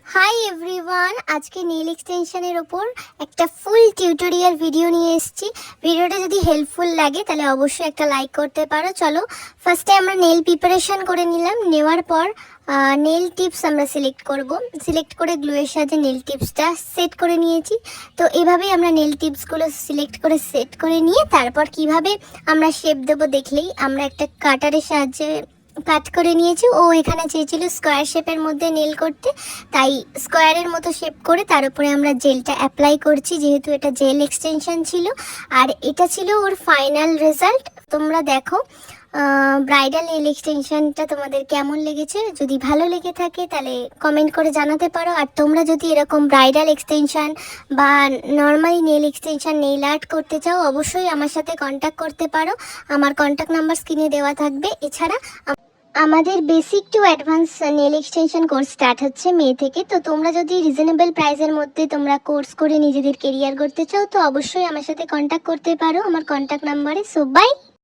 Hi everyone, আজকে nail এক্সটেনশনের ওপর একটা ফুল টিউটোরিয়াল ভিডিও নিয়ে এসেছি। ভিডিওটা যদি হেল্পফুল লাগে তাহলে অবশ্যই একটা লাইক করতে পারো। চলো ফার্স্টে আমরা নেল প্রিপারেশন করে নিলাম। নেওয়ার পর নেল টিপস আমরা সিলেক্ট করে গ্লুয়ের সাহায্যে নেল টিপসটা সেট করে নিয়েছি। তো এভাবেই আমরা নেল টিপসগুলো সিলেক্ট করে সেট করে নিয়ে তারপর কিভাবে আমরা শেপ দেবো দেখলেই, আমরা একটা কাটারের সাহায্যে কাট করে নিয়েছি। ও এখানে চেয়েছিল স্কোয়ার শেপের মধ্যে নেল করতে, তাই স্কোয়ারের মতো শেপ করে তার উপরে আমরা জেলটা অ্যাপ্লাই করছি, যেহেতু এটা জেল এক্সটেনশন ছিল। আর এটা ছিল ওর ফাইনাল রেজাল্ট। তোমরা দেখো ব্রাইডাল নেল এক্সটেনশনটা তোমাদের কেমন লেগেছে। যদি ভালো লেগে থাকে তাহলে কমেন্ট করে জানাতে পারো। আর তোমরা যদি এরকম ব্রাইডাল এক্সটেনশন বা normally nail extension nail art করতে চাও অবশ্যই আমার সাথে কন্ট্যাক্ট করতে পারো। আমার কন্ট্যাক্ট নাম্বার স্ক্রিনে দেওয়া থাকবে। এছাড়া আমাদের basic to advance nail extension course start হচ্ছে মে থেকে। তো তোমরা যদি রিজনেবল প্রাইসের মধ্যে তোমরা কোর্স করে নিজেদের কেরিয়ার করতে চাও তো অবশ্যই আমার সাথে কন্ট্যাক্ট করতে পারো আমার কন্ট্যাক্ট নাম্বারে। So by.